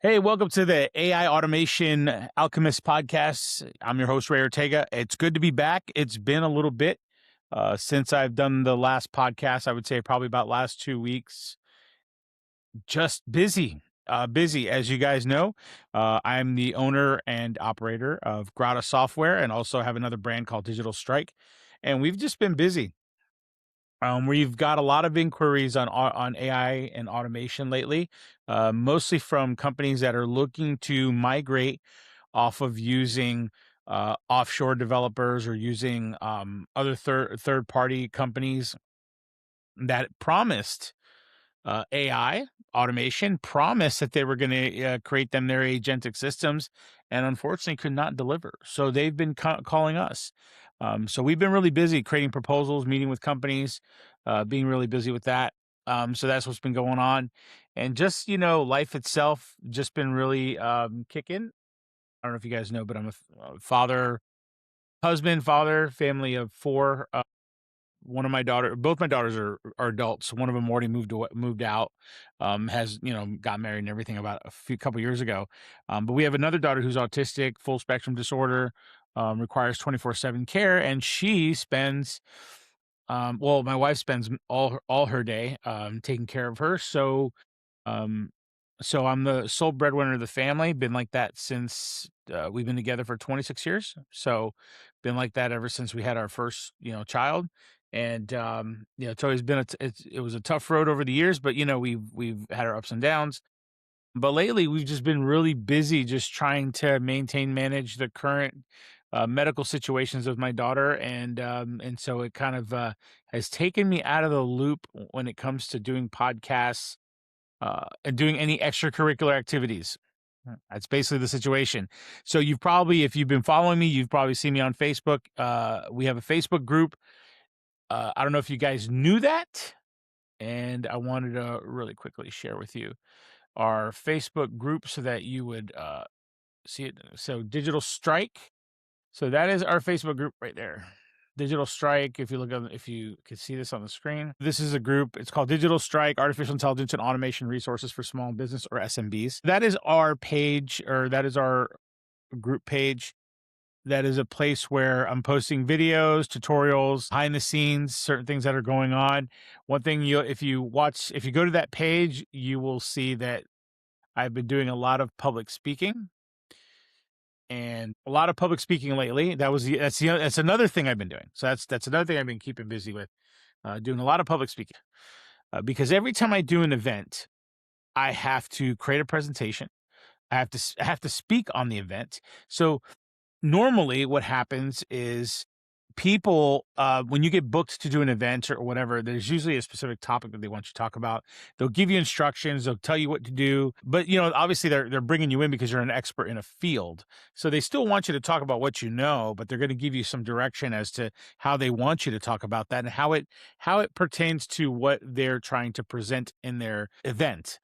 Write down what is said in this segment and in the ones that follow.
Hey, welcome to the AI Automation Alchemist Podcast. I'm your host, Rey Ortega. It's good to be back. It's been a little bit since I've done the last podcast. I would say probably about last 2 weeks. Just busy. Busy. As you guys know, I'm the owner and operator of Grata Software and also have another brand called Digital Strike. And we've just been busy. We've got a lot of inquiries on AI and automation lately, mostly from companies that are looking to migrate off of using offshore developers or using other third party companies that promised AI automation, promised that they were going to create them their agentic systems, and unfortunately could not deliver. So they've been calling us. So we've been really busy creating proposals, meeting with companies, being really busy with that. So that's what's been going on, and just life itself just been really kicking. I don't know if you guys know, but I'm a father, husband, father, family of four. One of my daughter both my daughters are adults. One of them already moved out, has, got married and everything about couple years ago. But we have another daughter who's autistic, full spectrum disorder, requires 24/7 care, and she spends, well, my wife spends all her day, taking care of her. Um, so I'm the sole breadwinner of the family. Been like that since we've been together for 26 years. So been like that ever since we had our first, child. And it's always been it was a tough road over the years, but we've had our ups and downs. But lately we've just been really busy just trying to manage the current medical situations of my daughter, and so it kind of has taken me out of the loop when it comes to doing podcasts and doing any extracurricular activities. That's basically the situation. So you've probably, if you've been following me, you've probably seen me on Facebook. We have a Facebook group. I don't know if you guys knew that, and I wanted to really quickly share with you our Facebook group so that you would see it. So Digital Strike. So that is our Facebook group right there. Digital Strike. If you can see this on the screen, this is a group. It's called Digital Strike: Artificial Intelligence and Automation Resources for Small Business, or SMBs. That is our page, or that is our group page. That is a place where I'm posting videos, tutorials, behind the scenes, certain things that are going on. One thing if you go to that page, you will see that I've been doing a lot of public speaking, and a lot of public speaking lately. That's another thing I've been doing. So that's another thing I've been keeping busy with, doing a lot of public speaking, because every time I do an event, I have to create a presentation. I have to speak on the event. So normally what happens is people, when you get booked to do an event or whatever, there's usually a specific topic that they want you to talk about. They'll give you instructions, they'll tell you what to do, but obviously they're bringing you in because you're an expert in a field. So they still want you to talk about what you know, but they're going to give you some direction as to how they want you to talk about that and how it pertains to what they're trying to present in their event.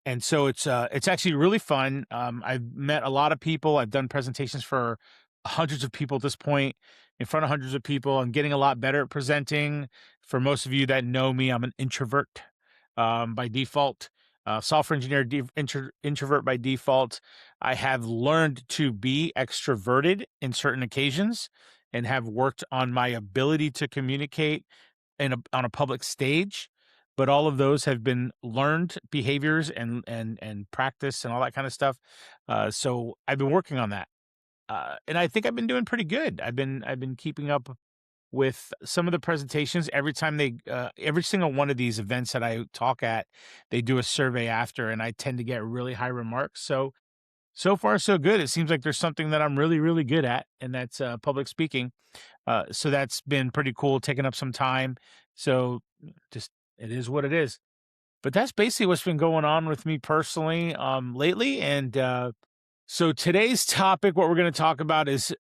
And so it's actually really fun. I've met a lot of people. I've done presentations for hundreds of people at this point, in front of hundreds of people. I'm getting a lot better at presenting. For most of you that know me, I'm an introvert by default. Software engineer, introvert by default. I have learned to be extroverted in certain occasions, and have worked on my ability to communicate on a public stage. But all of those have been learned behaviors and practice and all that kind of stuff. So I've been working on that, and I think I've been doing pretty good. I've been keeping up with some of the presentations. Every single one of these events that I talk at, they do a survey after, and I tend to get really high remarks. So far so good. It seems like there's something that I'm really, really good at, and that's public speaking. So that's been pretty cool, taking up some time. So just, it is what it is. But that's basically what's been going on with me personally lately. And so today's topic, what we're going to talk about is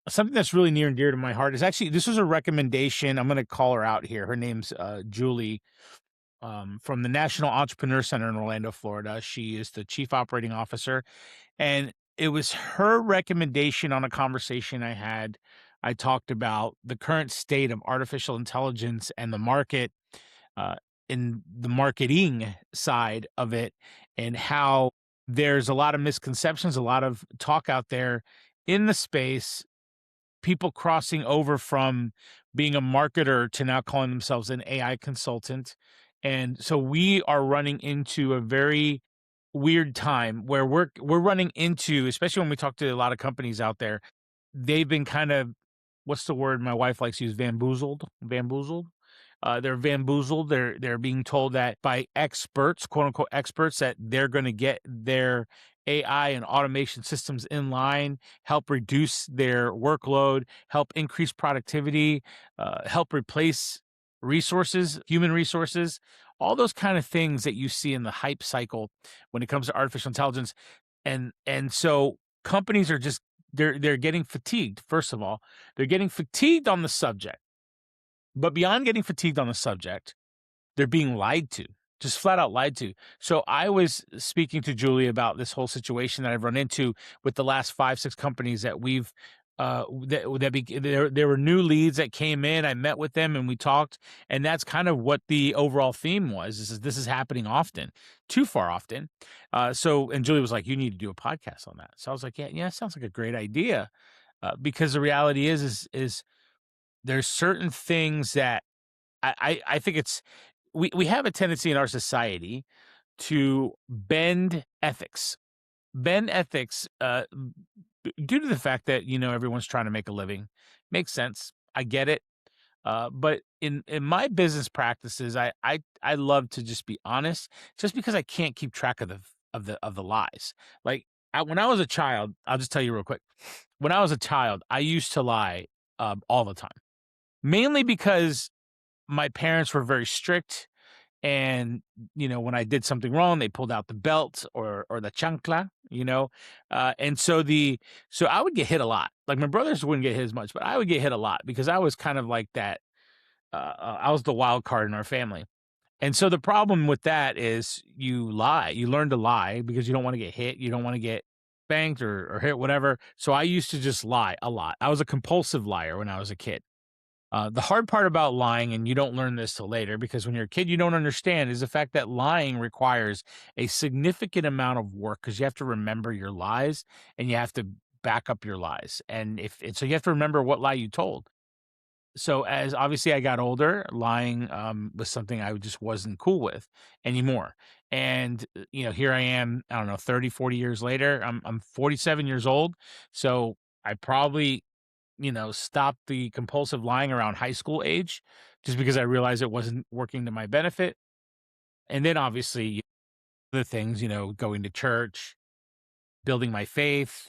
something that's really near and dear to my heart. Is actually, this was a recommendation. I'm going to call her out here. Her name's Julie, from the National Entrepreneur Center in Orlando, Florida. She is the chief operating officer. And it was her recommendation on a conversation I had. I talked about the current state of artificial intelligence and the market, uh, in the marketing side of it, and how there's a lot of misconceptions, a lot of talk out there in the space, people crossing over from being a marketer to now calling themselves an AI consultant. And so we are running into a very weird time where we're running into, especially when we talk to a lot of companies out there, they've been kind of, what's the word my wife likes to use, bamboozled. They're bamboozled. They're being told that by experts, quote unquote experts, that they're going to get their AI and automation systems in line, help reduce their workload, help increase productivity, help replace resources, human resources, all those kind of things that you see in the hype cycle when it comes to artificial intelligence. And so companies are just, they're getting fatigued. First of all, they're getting fatigued on the subject. But beyond getting fatigued on the subject, they're being lied to, just flat out lied to. So I was speaking to Julie about this whole situation that I've run into with the last 5, 6 companies that we've, there were new leads that came in. I met with them and we talked, and that's kind of what the overall theme was. This is happening often, too far often. And Julie was like, "You need to do a podcast on that." So I was like, "Yeah, sounds like a great idea." Because the reality is there's certain things that I think it's, we have a tendency in our society to bend ethics due to the fact that, everyone's trying to make a living. Makes sense. I get it. But in my business practices, I love to just be honest, just because I can't keep track of the lies. Like when I was a child, I'll just tell you real quick. When I was a child, I used to lie all the time, mainly because my parents were very strict, and when I did something wrong, they pulled out the belt or the chancla, and so I would get hit a lot. Like my brothers wouldn't get hit as much, but I would get hit a lot because I was kind of like that. I was the wild card in our family. And so the problem with that is you lie. You learn to lie because you don't want to get hit. You don't want to get spanked or hit, whatever. So I used to just lie a lot. I was a compulsive liar when I was a kid. The hard part about lying, and you don't learn this till later because when you're a kid, you don't understand, is the fact that lying requires a significant amount of work because you have to remember your lies and you have to back up your lies. So you have to remember what lie you told. So as obviously I got older, lying was something I just wasn't cool with anymore. And here I am, I don't know, 30, 40 years later. I'm 47 years old. So I probably stop the compulsive lying around high school age just because I realized it wasn't working to my benefit. And then obviously the things, going to church, building my faith,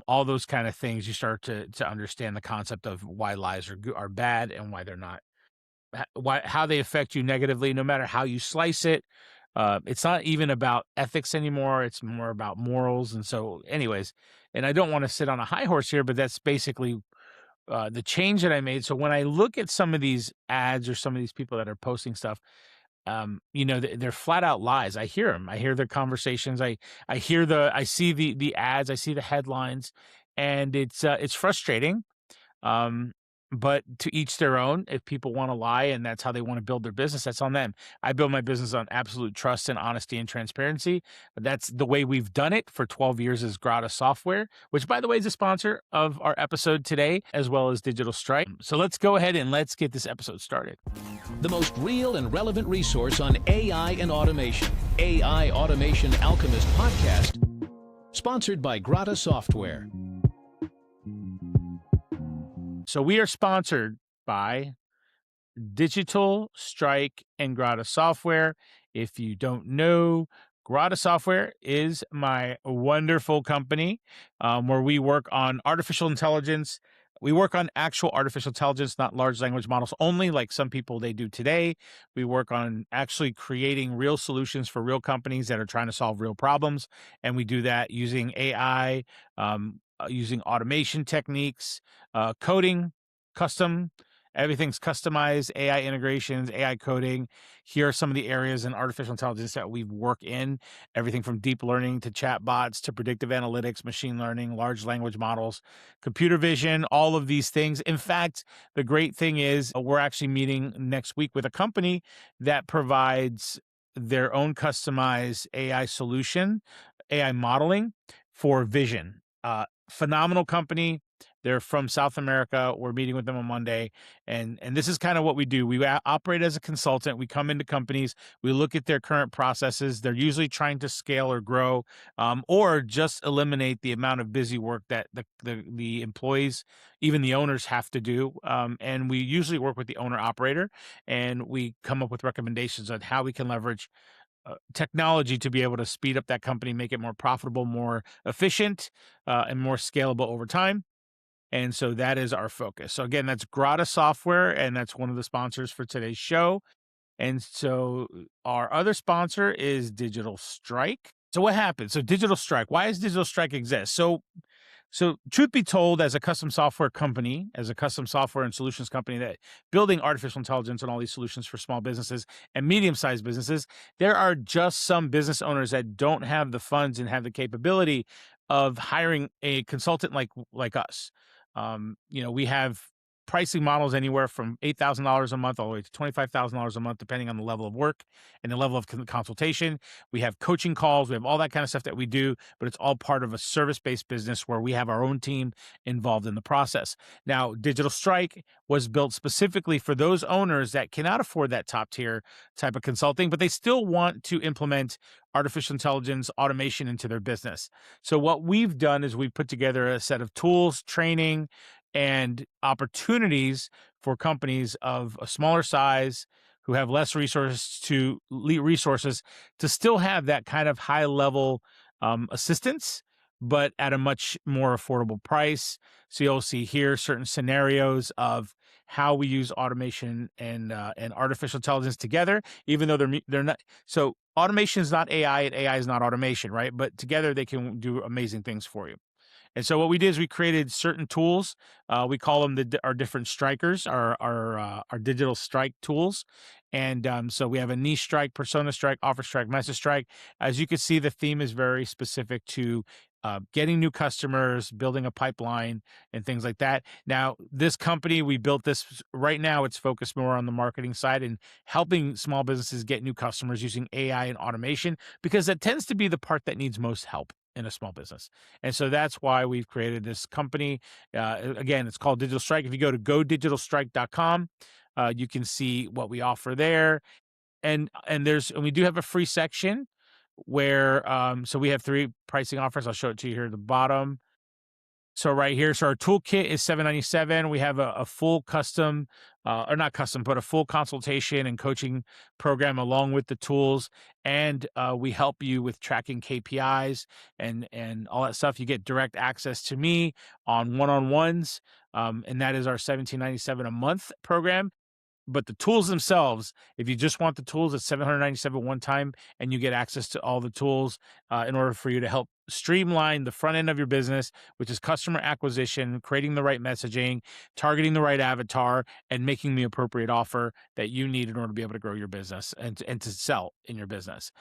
all those kind of things, you start to understand the concept of why lies are bad and why they're not, how they affect you negatively, no matter how you slice it. It's not even about ethics anymore. It's more about morals. And so anyways, and I don't want to sit on a high horse here, but that's basically the change that I made. So when I look at some of these ads or some of these people that are posting stuff, they're flat out lies. I hear them. I hear their conversations. I see the ads. I see the headlines, and it's frustrating. Um, but to each their own. If people want to lie and that's how they want to build their business, that's on them. I build my business on absolute trust and honesty and transparency. That's the way we've done it for 12 years as Grata Software, which by the way is a sponsor of our episode today, as well as Digital Strike. So let's go ahead and let's get this episode started. The most real and relevant resource on AI and automation, AI Automation Alchemist Podcast, sponsored by Grata Software. So we are sponsored by Digital Strike and Grata Software. If you don't know, Grata Software is my wonderful company where we work on artificial intelligence. We work on actual artificial intelligence, not large language models only, like some people they do today. We work on actually creating real solutions for real companies that are trying to solve real problems. And we do that using AI, using automation techniques, coding, custom. Everything's customized, AI integrations, AI coding. Here are some of the areas in artificial intelligence that we work in. Everything from deep learning to chatbots to predictive analytics, machine learning, large language models, computer vision, all of these things. In fact, the great thing is we're actually meeting next week with a company that provides their own customized AI solution AI modeling for vision. Phenomenal company. They're from South America. We're meeting with them on Monday, and this is kind of what we do. We operate as a consultant. We come into companies. We look at their current processes. They're usually trying to scale or grow, or just eliminate the amount of busy work that the employees, even the owners, have to do. And we usually work with the owner operator, and we come up with recommendations on how we can leverage technology to be able to speed up that company, make it more profitable, more efficient, and more scalable over time. And so that is our focus. So again, that's Grata Software, and that's one of the sponsors for today's show. And so our other sponsor is Digital Strike. So what happened? So Digital Strike, why does Digital Strike exist? So truth be told, as a custom software company, as a custom software and solutions company that building artificial intelligence and all these solutions for small businesses and medium-sized businesses, there are just some business owners that don't have the funds and have the capability of hiring a consultant like us. We have pricing models anywhere from $8,000 a month all the way to $25,000 a month, depending on the level of work and the level of consultation. We have coaching calls. We have all that kind of stuff that we do, but it's all part of a service-based business where we have our own team involved in the process. Now, Digital Strike was built specifically for those owners that cannot afford that top-tier type of consulting, but they still want to implement artificial intelligence automation into their business. So what we've done is we've put together a set of tools, training, and opportunities for companies of a smaller size who have less resources to still have that kind of high level assistance, but at a much more affordable price. So you'll see here certain scenarios of how we use automation and artificial intelligence together, even though they're not. So automation is not AI and AI is not automation, right? But together they can do amazing things for you. And so what we did is we created certain tools. We call them our different strikers, our digital strike tools. And so we have a niche strike, persona strike, offer strike, message strike. As you can see, the theme is very specific to getting new customers, building a pipeline, and things like that. Now, this company, we built this right now. It's focused more on the marketing side and helping small businesses get new customers using AI and automation, because that tends to be the part that needs most help in a small business. And so that's why we've created this company. Again, it's called Digital Strike. If you go to godigitalstrike.com, you can see what we offer there. And we do have a free section where so we have 3 pricing offers. I'll show it to you here at the bottom. So right here, so our toolkit is $797. We have a full custom, or not custom, but a full consultation and coaching program along with the tools, and we help you with tracking KPIs and all that stuff. You get direct access to me on one-on-ones, and that is our $1797 a month program. But the tools themselves, if you just want the tools, it's $797 one time, and you get access to all the tools in order for you to help streamline the front end of your business, which is customer acquisition, creating the right messaging, targeting the right avatar, and making the appropriate offer that you need in order to be able to grow your business and to sell in your business.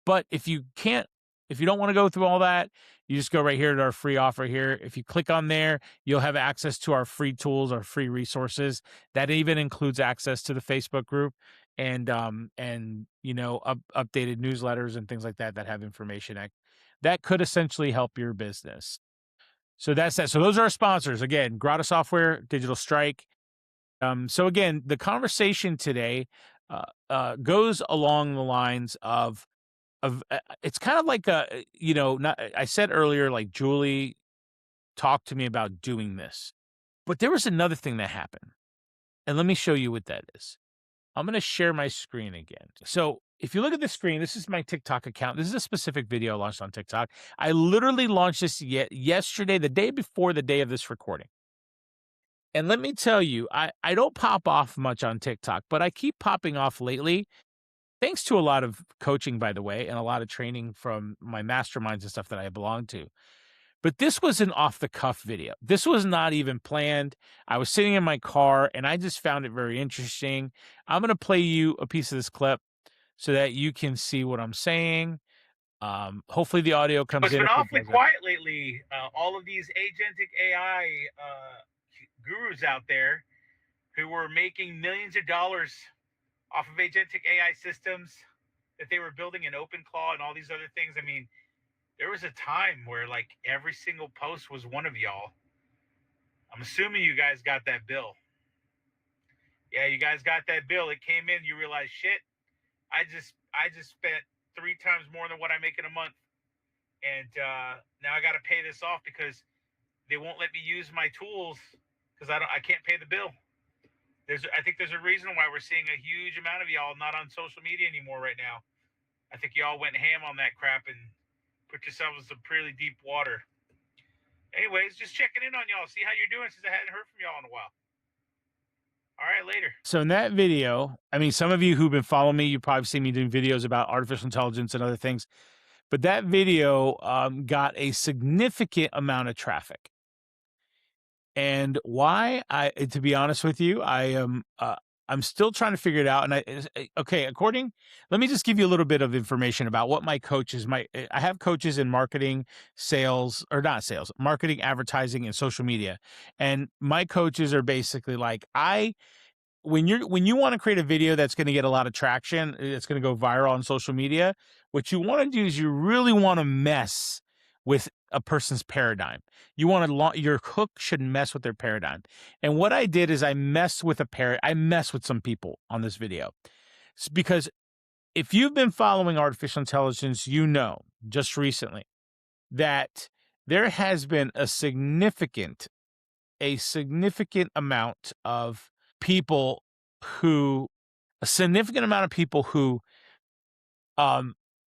But if you don't want to go through all that, you just go right here to our free offer here. If you click on there, you'll have access to our free tools, our free resources. That even includes access to the Facebook group and updated newsletters and things like that have information that could essentially help your business. So that's that. So those are our sponsors. Again, Grata Software, Digital Strike. So again, the conversation today goes along the lines of it's kind of like I said earlier, like Julie talked to me about doing this, but there was another thing that happened, and let me show you what that is. I'm going to share my screen again. So if you look at the screen, this is my TikTok account. This is a specific video I launched on TikTok. I literally launched this yesterday, the day before the day of this recording. And let me tell you, I don't pop off much on TikTok, but I keep popping off lately. Thanks to a lot of coaching, by the way, and a lot of training from my masterminds and stuff that I belong to. But this was an off-the-cuff video. This was not even planned. I was sitting in my car, and I just found it very interesting. I'm going to play you a piece of this clip so that you can see what I'm saying. Hopefully the audio comes in. It's been awfully quiet lately. All of these agentic AI gurus out there who were making millions of dollars off of agentic AI systems that they were building in OpenClaw and all these other things. I mean, There was a time where like every single post was one of y'all. I'm assuming you guys got that bill. Yeah, you guys got that bill. It came in. You realize, shit, I just spent 3 times more than what I make in a month, and now I got to pay this off because they won't let me use my tools because I can't pay the bill. I think there's a reason why we're seeing a huge amount of y'all not on social media anymore right now. I think y'all went ham on that crap and put yourselves in some pretty deep water. Anyways, just checking in on y'all, see how you're doing since I hadn't heard from y'all in a while. All right, later. So in that video, I mean, some of you who've been following me, you probably seen me doing videos about artificial intelligence and other things. But that video got a significant amount of traffic. And why? To be honest with you, I'm still trying to figure it out. And let me just give you a little bit of information about what my coaches, I have coaches in marketing, sales, or not sales, marketing, advertising, and social media. And my coaches are basically like, when you want to create a video that's going to get a lot of traction, it's going to go viral on social media, what you want to do is you really want to mess with a person's paradigm. You want to your hook should mess with their paradigm. And what I did is I messed with some people on this video. It's because if you've been following artificial intelligence, you know just recently that there has been a significant amount of people who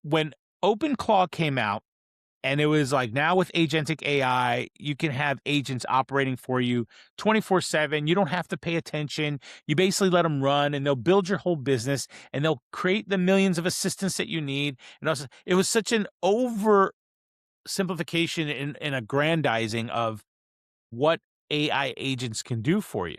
when OpenClaw came out, and it was like, now with agentic AI, you can have agents operating for you 24/7. You don't have to pay attention. You basically let them run, and they'll build your whole business, and they'll create the millions of assistants that you need. And also, it was such an oversimplification and aggrandizing of what AI agents can do for you.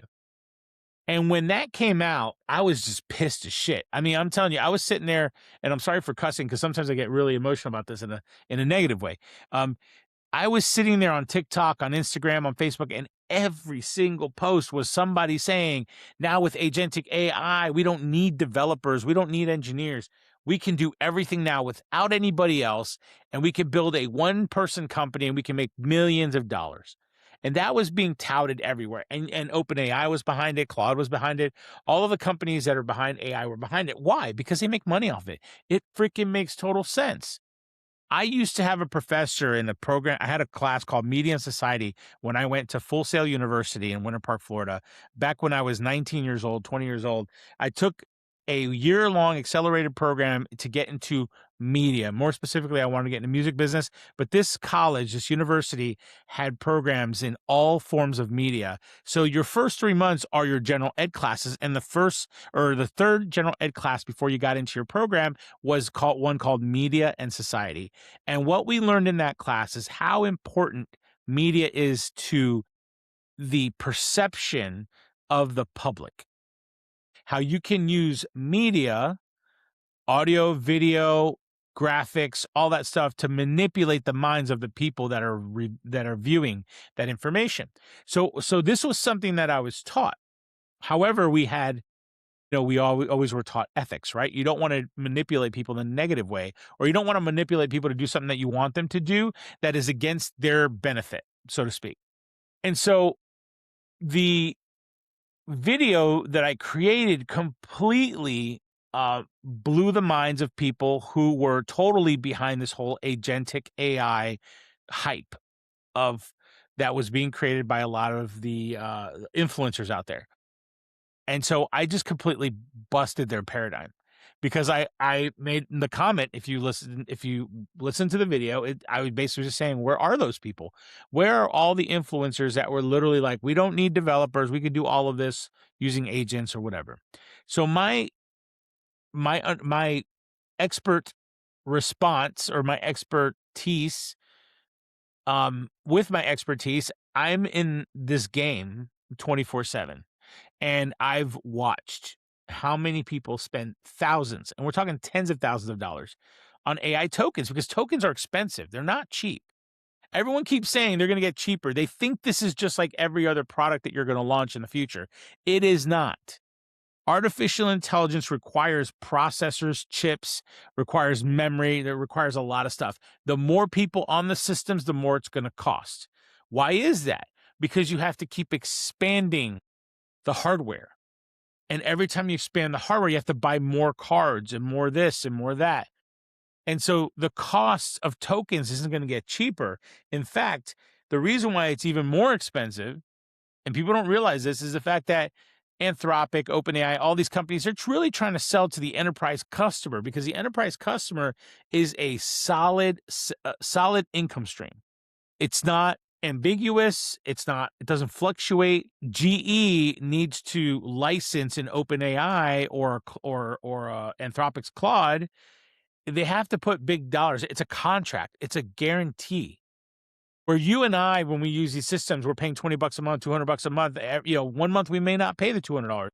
And when that came out, I was just pissed as shit. I mean, I'm telling you, I was sitting there, and I'm sorry for cussing because sometimes I get really emotional about this in a negative way. I was sitting there on TikTok, on Instagram, on Facebook, and every single post was somebody saying, now with agentic AI, we don't need developers, we don't need engineers. We can do everything now without anybody else, and we can build a one-person company, and we can make millions of dollars. And that was being touted everywhere. And OpenAI was behind it. Claude was behind it. All of the companies that are behind AI were behind it. Why? Because they make money off it. It freaking makes total sense. I used to have a professor in a program. I had a class called Media and Society when I went to Full Sail University in Winter Park, Florida. Back when I was 19 years old, 20 years old, I took a year-long accelerated program to get into media. More specifically, I wanted to get in the music business, but this college, this university, had programs in all forms of media. So your first 3 months are your general ed classes, and the third general ed class before you got into your program was called Media and Society. And what we learned in that class is how important media is to the perception of the public. How you can use media, audio, video, graphics, all that stuff to manipulate the minds of the people that are viewing that information. So this was something that I was taught. However, we always were taught ethics, right? You don't want to manipulate people in a negative way, or you don't want to manipulate people to do something that you want them to do that is against their benefit, so to speak. And so the video that I created completely blew the minds of people who were totally behind this whole agentic AI hype that was being created by a lot of the influencers out there. And so I just completely busted their paradigm, because I made the comment, if you listen to the video, I was basically just saying, where are those people? Where are all the influencers that were literally like, we don't need developers, we could do all of this using agents or whatever. So my expert response, or my expertise, with my expertise, I'm in this game 24/7, and I've watched how many people spend thousands, and we're talking tens of thousands of dollars, on AI tokens, because tokens are expensive. They're not cheap. Everyone keeps saying they're going to get cheaper. They think this is just like every other product that you're going to launch in the future. It is not. Artificial intelligence requires processors, chips, requires memory, that requires a lot of stuff. The more people on the systems, the more it's going to cost. Why is that? Because you have to keep expanding the hardware. And every time you expand the hardware, you have to buy more cards and more this and more that. And so the cost of tokens isn't going to get cheaper. In fact, the reason why it's even more expensive, and people don't realize this, is the fact that Anthropic, OpenAI, all these companies are really trying to sell to the enterprise customer, because the enterprise customer is a solid income stream. It's not ambiguous. It doesn't fluctuate. GE needs to license an OpenAI or Anthropic's Claude. They have to put big dollars. It's a contract. It's a guarantee. Where you and I, when we use these systems, we're paying $20 a month, $200 a month. 1 month we may not pay the $200,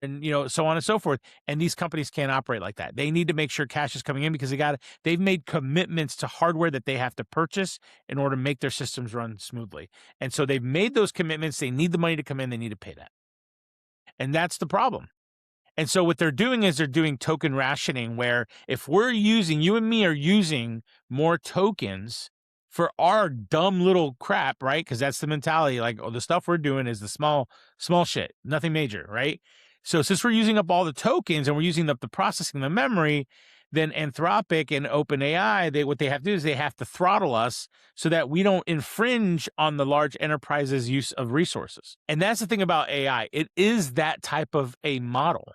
and so on and so forth. And these companies can't operate like that. They need to make sure cash is coming in, because they've made commitments to hardware that they have to purchase in order to make their systems run smoothly. And so they've made those commitments. They need the money to come in. They need to pay that. And that's the problem. And so what they're doing is they're doing token rationing, where if you and me are using more tokens for our dumb little crap, right? Because that's the mentality. Like, the stuff we're doing is the small shit, nothing major, right? So since we're using up all the tokens and we're using up the processing, the memory, then Anthropic and OpenAI, what they have to do is they have to throttle us so that we don't infringe on the large enterprises' use of resources. And that's the thing about AI. It is that type of a model.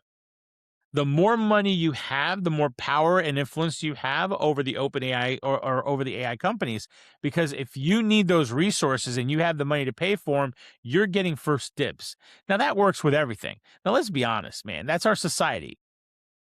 The more money you have, the more power and influence you have over the OpenAI or over the AI companies. Because if you need those resources and you have the money to pay for them, you're getting first dibs. Now, that works with everything. Now, let's be honest, man. That's our society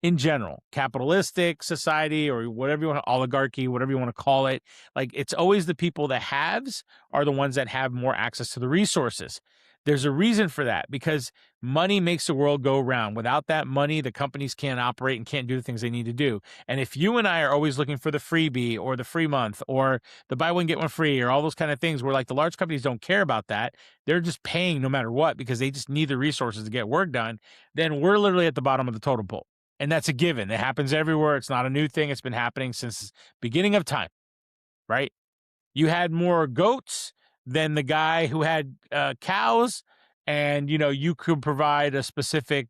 in general. Capitalistic society, or whatever you want to, oligarchy, whatever you want to call it. Like, it's always the people that haves are the ones that have more access to the resources. There's a reason for that, because money makes the world go round. Without that money, the companies can't operate and can't do the things they need to do. And if you and I are always looking for the freebie or the free month or the buy one, get one free or all those kind of things, where like the large companies don't care about that, they're just paying no matter what because they just need the resources to get work done, then we're literally at the bottom of the totem pole. And that's a given. It happens everywhere. It's not a new thing. It's been happening since the beginning of time, right? You had more goats than the guy who had cows, and you could provide a specific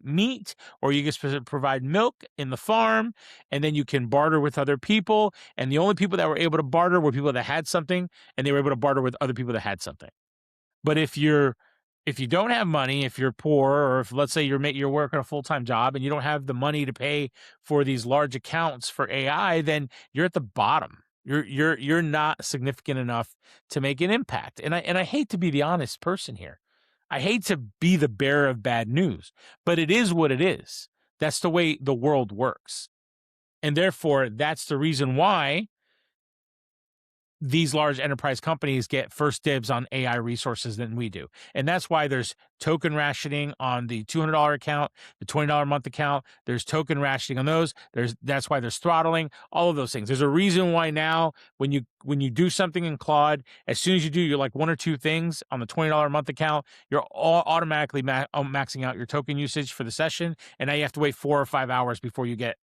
meat, or you could provide milk in the farm, and then you can barter with other people. And the only people that were able to barter were people that had something, and they were able to barter with other people that had something. But if you don't have money, if you're poor, or if, let's say, you're working a full-time job and you don't have the money to pay for these large accounts for AI, then you're at the bottom. You're not significant enough to make an impact. And I hate to be the honest person here. I hate to be the bearer of bad news, but it is what it is. That's the way the world works. And therefore, that's the reason why these large enterprise companies get first dibs on AI resources than we do. And that's why there's token rationing on the $200 account, the $20 a month account. There's token rationing on those. That's why there's throttling, all of those things. There's a reason why now when you do something in Claude, as soon as you do, you're like one or two things on the $20 a month account, you're all automatically maxing out your token usage for the session. And now you have to wait 4 or 5 hours before you get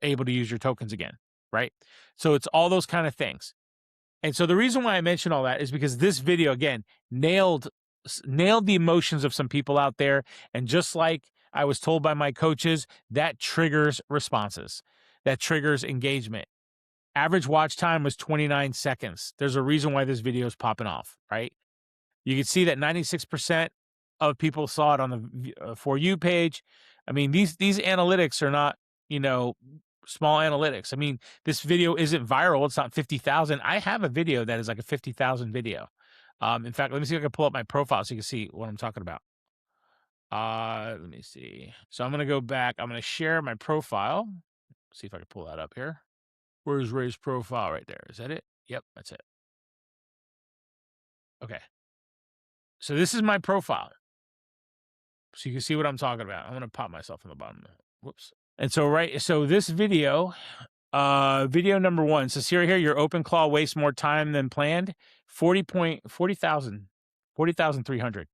able to use your tokens again, right? So it's all those kind of things. And so the reason why I mention all that is because this video, again, nailed the emotions of some people out there. And just like I was told by my coaches, that triggers responses. That triggers engagement. Average watch time was 29 seconds. There's a reason why this video is popping off, right? You can see that 96% of people saw it on the For You page. I mean, these analytics are not, small analytics. I mean, this video isn't viral. It's not 50,000. I have a video that is like a 50,000 video. In fact, let me see if I can pull up my profile so you can see what I'm talking about. Let me see. So I'm going to go back. I'm going to share my profile. See if I can pull that up here. Where's Ray's profile? Right there. Is that it? Yep, that's it. Okay. So this is my profile. So you can see what I'm talking about. I'm going to pop myself in the bottom. Whoops. And so this video, video number 1 says here, your OpenClaw wastes more time than planned, 40,300.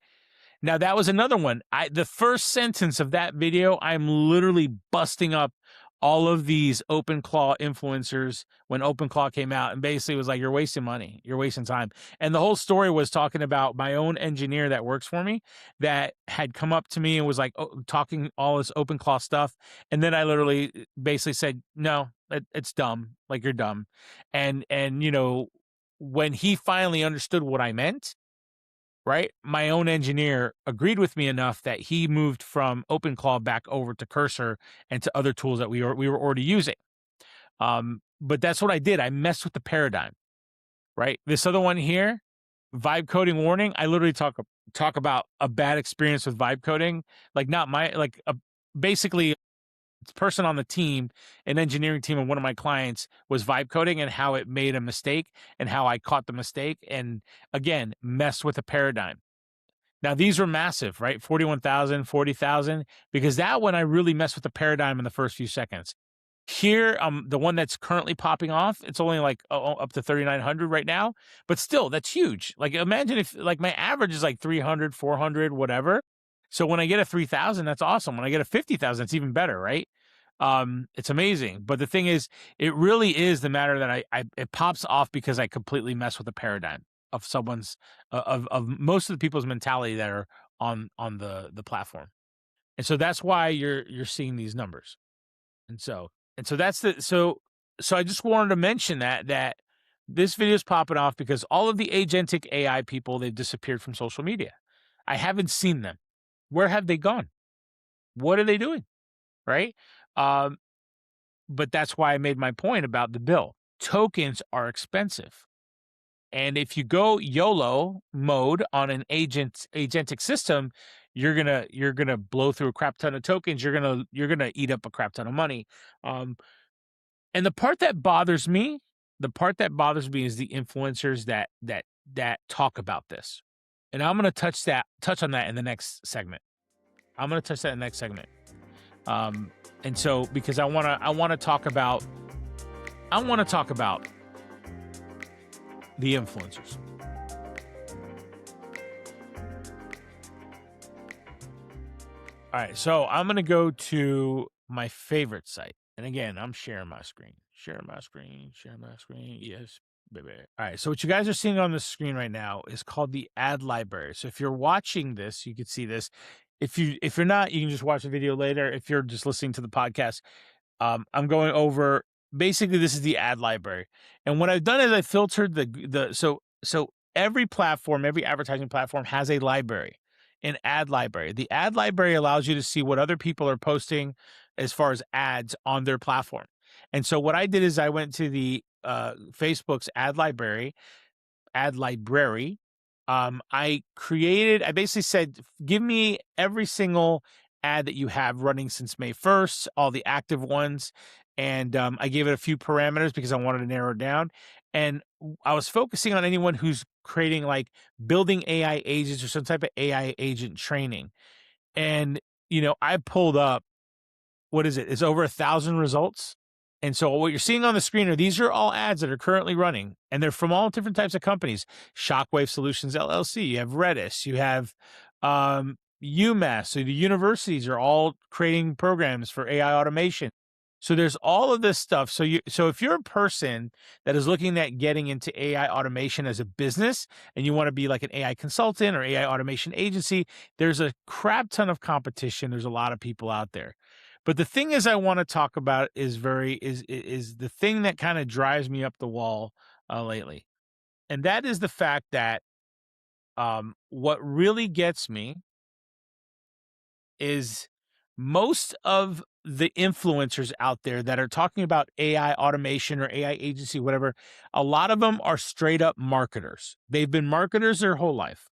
Now, that was another one. The first sentence of that video, I'm literally busting up all of these OpenClaw influencers when OpenClaw came out, and basically was like, you're wasting money, you're wasting time. And the whole story was talking about my own engineer that works for me that had come up to me and was like, talking all this OpenClaw stuff. And then I literally basically said, no, it's dumb. Like, you're dumb. And when he finally understood what I meant, right, my own engineer agreed with me enough that he moved from OpenClaw back over to Cursor and to other tools that we were already using. But that's what I did. I messed with the paradigm, right? This other one here, vibe coding warning. I literally talk about a bad experience with vibe coding, like not my basically. Person on the team, an engineering team of one of my clients, was vibe coding and how it made a mistake and how I caught the mistake and again messed with the paradigm. Now these were massive, right? 41,000, 40,000, because that one I really messed with the paradigm in the first few seconds. Here, the one that's currently popping off, it's only like up to 3,900 right now, but still that's huge. Like, imagine if like my average is like 300, 400, whatever. So when I get a 3,000, that's awesome. When I get a 50,000, it's even better, right? It's amazing. But the thing is, it really is the matter that it pops off because I completely mess with the paradigm of someone's of most of the people's mentality that are on the platform, and so that's why you're seeing these numbers, and so that's so I just wanted to mention that this video is popping off because all of the agentic AI people, they've disappeared from social media. I haven't seen them. Where have they gone? What are they doing? Right? But that's why I made my point about the bill. Tokens are expensive. And if you go YOLO mode on an agentic system, you're gonna blow through a crap ton of tokens. You're gonna eat up a crap ton of money. And the part that bothers me is the influencers that talk about this. And I'm gonna touch on that in the next segment. And so because I wanna talk about the influencers. All right, so I'm going to go to my favorite site. And again, I'm sharing my screen. Yes, baby. All right, so what you guys are seeing on the screen right now is called the ad library. So if you're watching this, you can see this. If you're not, you can just watch the video later. If you're just listening to the podcast, I'm going over, basically this is the ad library. And what I've done is I filtered so every platform, every advertising platform has a library, an ad library. The ad library allows you to see what other people are posting as far as ads on their platform. And so what I did is I went to the Facebook's ad library. I basically said, give me every single ad that you have running since May 1st, all the active ones. And I gave it a few parameters because I wanted to narrow it down. And I was focusing on anyone who's creating, like, building AI agents or some type of AI agent training. And, I pulled up, what is it? It's over 1,000 results. And so what you're seeing on the screen these are all ads that are currently running, and they're from all different types of companies. Shockwave Solutions LLC, you have Redis, you have UMass. So the universities are all creating programs for AI automation. So there's all of this stuff. So if you're a person that is looking at getting into AI automation as a business and you want to be like an AI consultant or AI automation agency, there's a crap ton of competition. There's a lot of people out there. But the thing I want to talk about is the thing that kind of drives me up the wall lately. And that is the fact that what really gets me is most of the influencers out there that are talking about AI automation or AI agency, whatever, a lot of them are straight up marketers. They've been marketers their whole life.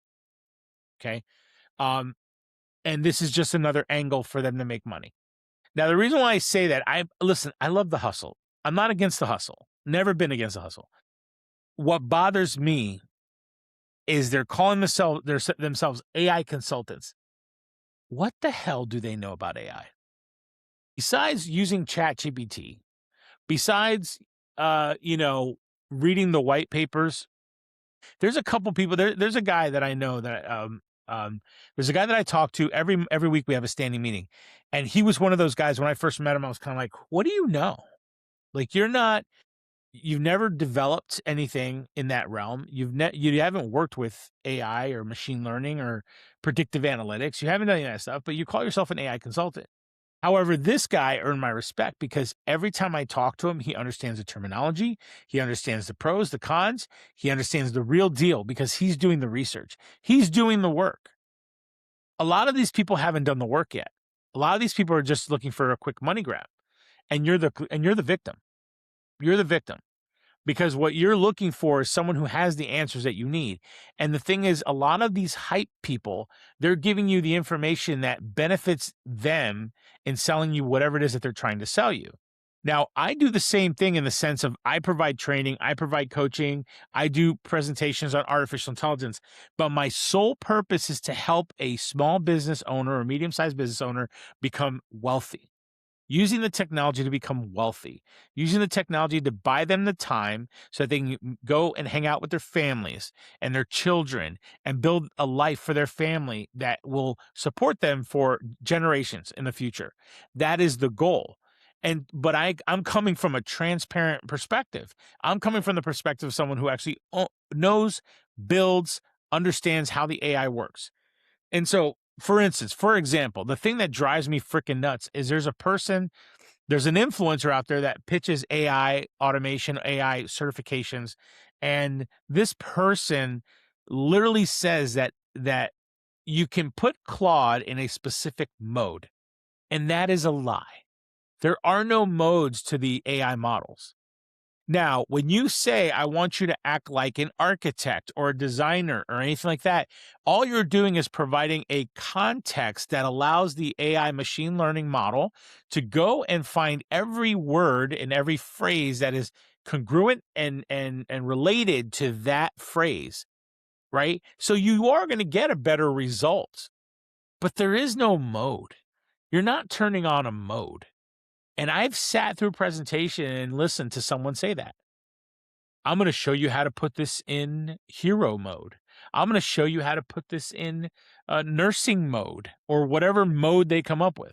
Okay. And this is just another angle for them to make money. Now, the reason why I say that, I love the hustle. I'm not against the hustle. Never been against the hustle. What bothers me is they're calling themselves AI consultants. What the hell do they know about AI? Besides using ChatGPT, besides, reading the white papers, there's a couple people. There's a guy that I know that There's a guy that I talk to every week. We have a standing meeting, and he was one of those guys. When I first met him, I was kind of like, "What do you know? Like, you've never developed anything in that realm. You haven't worked with AI or machine learning or predictive analytics. You haven't done any of that stuff, but you call yourself an AI consultant." However, this guy earned my respect because every time I talk to him, he understands the terminology, he understands the pros, the cons, he understands the real deal because he's doing the research. He's doing the work. A lot of these people haven't done the work yet. A lot of these people are just looking for a quick money grab. And you're the victim. You're the victim. Because what you're looking for is someone who has the answers that you need. And the thing is, a lot of these hype people, they're giving you the information that benefits them in selling you whatever it is that they're trying to sell you. Now, I do the same thing in the sense of I provide training, I provide coaching, I do presentations on artificial intelligence, but my sole purpose is to help a small business owner or medium-sized business owner become wealthy. Using the technology to become wealthy, using the technology to buy them the time so that they can go and hang out with their families and their children and build a life for their family that will support them for generations in the future. That is the goal. But I'm coming from a transparent perspective. I'm coming from the perspective of someone who actually knows, builds, understands how the AI works. And so, for example, the thing that drives me freaking nuts is there's an influencer out there that pitches AI automation, AI certifications, and this person literally says that you can put Claude in a specific mode, and that is a lie. There are no modes to the AI models. Now, when you say, I want you to act like an architect or a designer or anything like that, all you're doing is providing a context that allows the AI machine learning model to go and find every word and every phrase that is congruent and related to that phrase, right? So you are going to get a better result, but there is no mode. You're not turning on a mode. And I've sat through a presentation and listened to someone say that. I'm going to show you how to put this in hero mode. I'm going to show you how to put this in nursing mode or whatever mode they come up with.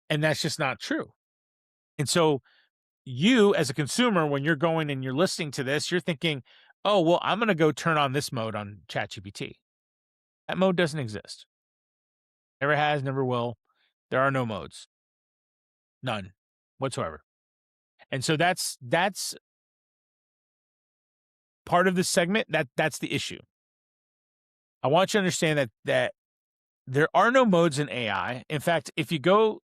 And that's just not true. And so you as a consumer, when you're going and you're listening to this, you're thinking, oh, well, I'm going to go turn on this mode on ChatGPT. That mode doesn't exist. Never has, never will. There are no modes. None whatsoever. And so that's part of this segment. That's the issue. I want you to understand that there are no modes in AI. In fact, if you go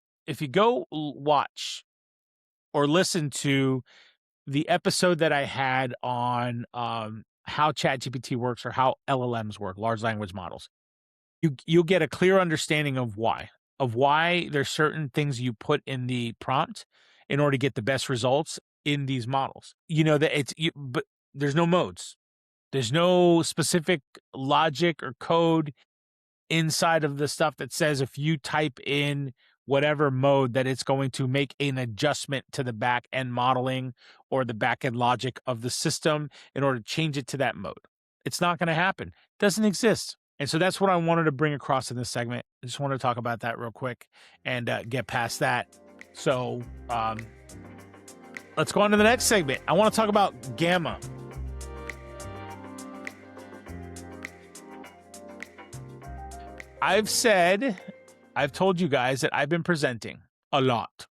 watch or listen to the episode that I had on how ChatGPT works or how LLMs work, large language models, you'll get a clear understanding of why there's certain things you put in the prompt in order to get the best results in these models. You know that but there's no modes. There's no specific logic or code inside of the stuff that says if you type in whatever mode that it's going to make an adjustment to the back end modeling or the back end logic of the system in order to change it to that mode. It's not going to happen. It doesn't exist. And so that's what I wanted to bring across in this segment. I just wanted to talk about that real quick and get past that. So let's go on to the next segment. I want to talk about Gamma. I've told you guys that I've been presenting a lot.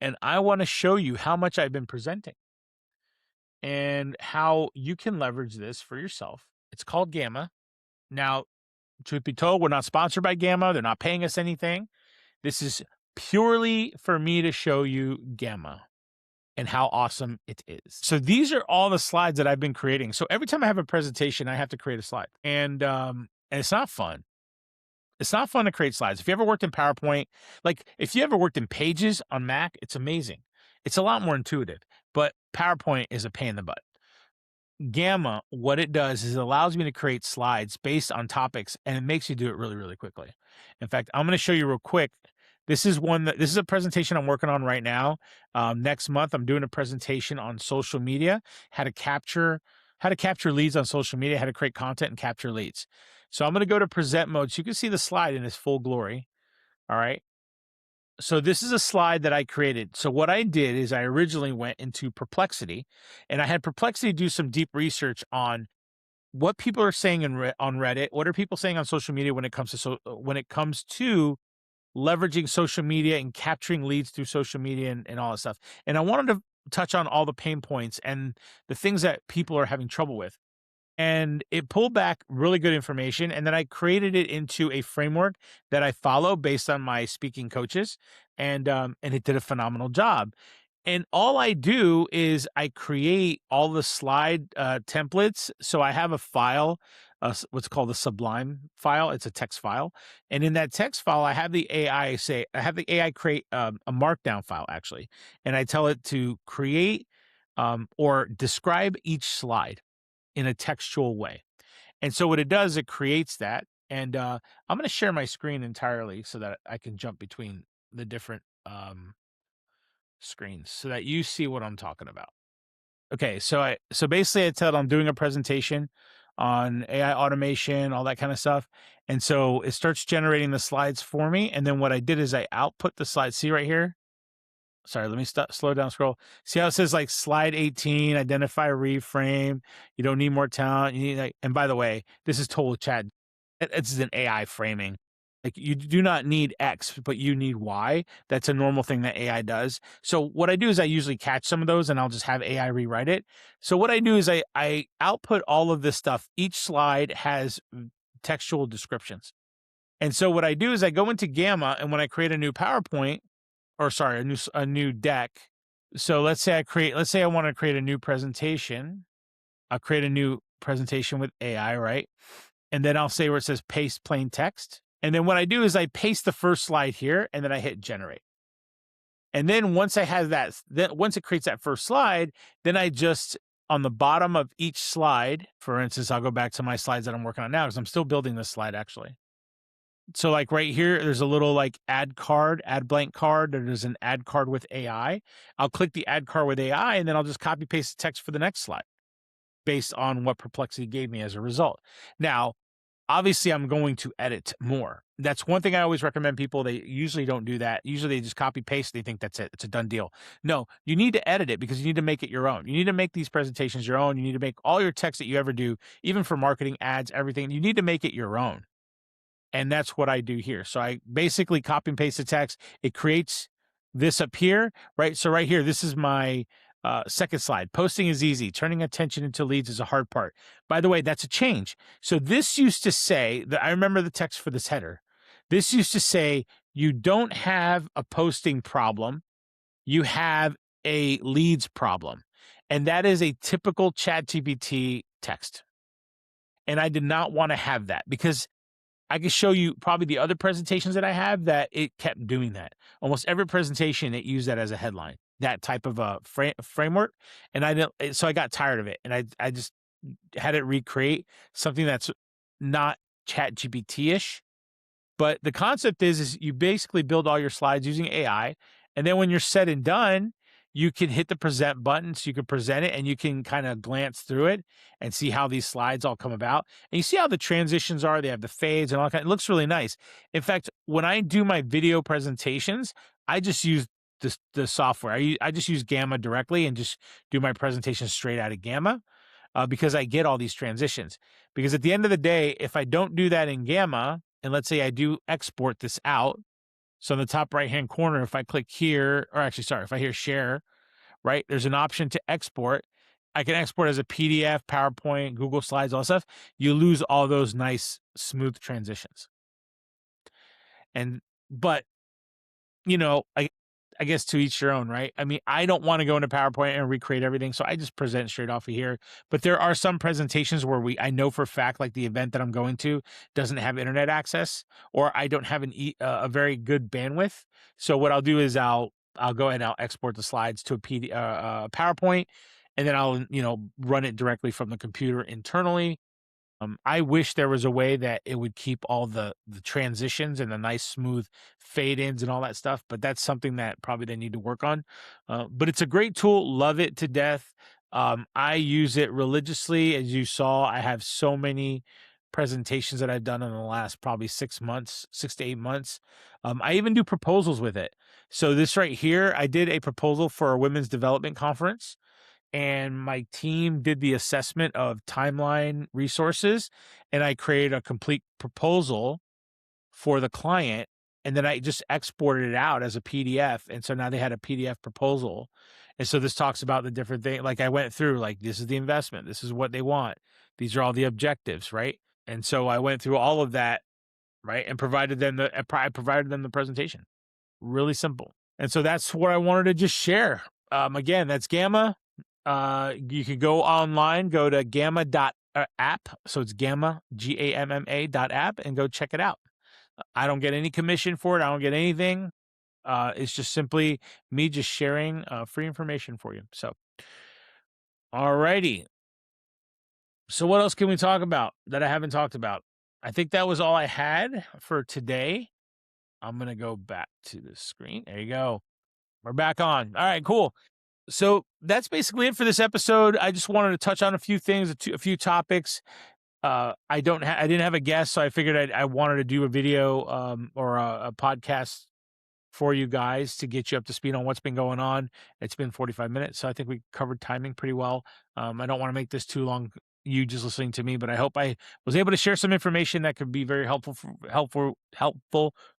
And I want to show you how much I've been presenting and how you can leverage this for yourself. It's called Gamma. Now, truth be told, we're not sponsored by Gamma. They're not paying us anything. This is purely for me to show you Gamma and how awesome it is. So these are all the slides that I've been creating. So every time I have a presentation, I have to create a slide. And it's not fun. It's not fun to create slides. If you ever worked in PowerPoint, like if you ever worked in Pages on Mac, it's amazing. It's a lot more intuitive, but PowerPoint is a pain in the butt. Gamma, what it does is it allows me to create slides based on topics, and it makes you do it really, really quickly. In fact, I'm going to show you real quick. This is a presentation I'm working on right now. Next month, I'm doing a presentation on social media, how to capture leads on social media, how to create content and capture leads. So I'm going to go to present mode so you can see the slide in its full glory. All right. So this is a slide that I created. So what I did is I originally went into Perplexity, and I had Perplexity do some deep research on what people are saying on Reddit. What are people saying on social media when it comes to leveraging social media and capturing leads through social media and all that stuff. And I wanted to touch on all the pain points and the things that people are having trouble with. And it pulled back really good information. And then I created it into a framework that I follow based on my speaking coaches. And it did a phenomenal job. And all I do is I create all the slide templates. So I have a file, what's called a Sublime file. It's a text file. And in that text file, I have the AI create a markdown file actually. And I tell it to create or describe each slide in a textual way. And so what it does, it creates that. And I'm going to share my screen entirely so that I can jump between the different screens so that you see what I'm talking about. Okay, so basically I tell it I'm doing a presentation on AI automation, all that kind of stuff. And so it starts generating the slides for me. And then what I did is I output the slides. See right here? Sorry, let me slow down, scroll. See how it says like slide 18, identify reframe. You don't need more talent. You need and by the way, this is total chat. It's an AI framing. Like you do not need X, but you need Y. That's a normal thing that AI does. So what I do is I usually catch some of those and I'll just have AI rewrite it. So what I do is I output all of this stuff. Each slide has textual descriptions. And so what I do is I go into Gamma, and when I create a new PowerPoint, or sorry, a new deck. So let's say I want to create a new presentation. I'll create a new presentation with AI, right? And then I'll say where it says paste plain text. And then what I do is I paste the first slide here, and then I hit generate. And then once I have that, once it creates that first slide, then I just, on the bottom of each slide, for instance, I'll go back to my slides that I'm working on now because I'm still building this slide actually. So like right here, there's a little like add blank card. There's an add card with AI. I'll click the add card with AI, and then I'll just copy paste the text for the next slide based on what Perplexity gave me as a result. Now, obviously I'm going to edit more. That's one thing I always recommend people. They usually don't do that. Usually they just copy paste. They think that's it. It's a done deal. No, you need to edit it because you need to make it your own. You need to make these presentations your own. You need to make all your text that you ever do, even for marketing, ads, everything. You need to make it your own. And that's what I do here. So I basically copy and paste the text. It creates this up here, right? So right here, this is my second slide. Posting is easy. Turning attention into leads is a hard part. By the way, that's a change. So this used to say, that I remember the text for this header. This used to say, you don't have a posting problem. You have a leads problem. And that is a typical ChatGPT text. And I did not want to have that because I can show you probably the other presentations that I have that it kept doing that. Almost every presentation, it used that as a headline, that type of a framework. And so I got tired of it. And I just had it recreate something that's not Chat GPT-ish. But the concept is you basically build all your slides using AI. And then when you're said and done, you can hit the present button so you can present it and you can kind of glance through it and see how these slides all come about. And you see how the transitions are. They have the fades and all that. It looks really nice. In fact, when I do my video presentations, I just use the software. I just use Gamma directly and just do my presentation straight out of Gamma because I get all these transitions. Because at the end of the day, if I don't do that in Gamma, and let's say I do export this out, so in the top right-hand corner, if I click here, or actually, sorry, if I hear share, right, there's an option to export. I can export as a PDF, PowerPoint, Google Slides, all that stuff. You lose all those nice, smooth transitions. But, you know, I guess to each their own, right? I mean, I don't want to go into PowerPoint and recreate everything, so I just present straight off of here. But there are some presentations where I know for a fact, like the event that I'm going to doesn't have internet access, or I don't have a very good bandwidth. So what I'll do is I'll go ahead and I'll export the slides to a PowerPoint, and then I'll run it directly from the computer internally. I wish there was a way that it would keep all the transitions and the nice smooth fade ins and all that stuff, but that's something that probably they need to work on. But it's a great tool. Love it to death. I use it religiously. As you saw, I have so many presentations that I've done in the last probably 6 to 8 months. I even do proposals with it. So this right here, I did a proposal for a women's development conference, and my team did the assessment of timeline resources, and I created a complete proposal for the client, and then I just exported it out as a PDF. And so now they had a PDF proposal. And so this talks about the different things. Like I went through, like, this is the investment. This is what they want. These are all the objectives, right? And so I went through all of that, right? And I provided them the presentation. Really simple. And so that's what I wanted to just share. Again, that's Gamma. You could go online, go to gamma.app. So it's Gamma, GAMMA.app, and go check it out. I don't get any commission for it. I don't get anything. It's just simply me just sharing free information for you. So, alrighty. So what else can we talk about that I haven't talked about? I think that was all I had for today. I'm going to go back to the screen. There you go. We're back on. All right, cool. So that's basically it for this episode. I just wanted to touch on a few things, a few topics. I didn't have a guest, so I figured I wanted to do a video or a podcast for you guys to get you up to speed on what's been going on. It's been 45 minutes, so I think we covered timing pretty well. I don't want to make this too long, you just listening to me, but I hope I was able to share some information that could be very helpful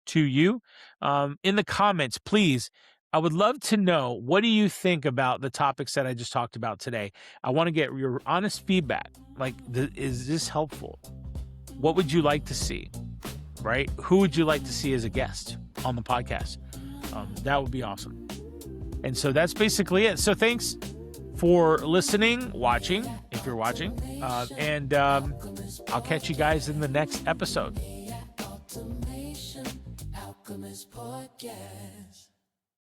to you. In the comments, please, I would love to know, what do you think about the topics that I just talked about today? I want to get your honest feedback. Like, is this helpful? What would you like to see, right? Who would you like to see as a guest on the podcast? That would be awesome. And so that's basically it. So thanks for listening, watching, if you're watching. And I'll catch you guys in the next episode. AI Automation Alchemist Podcast.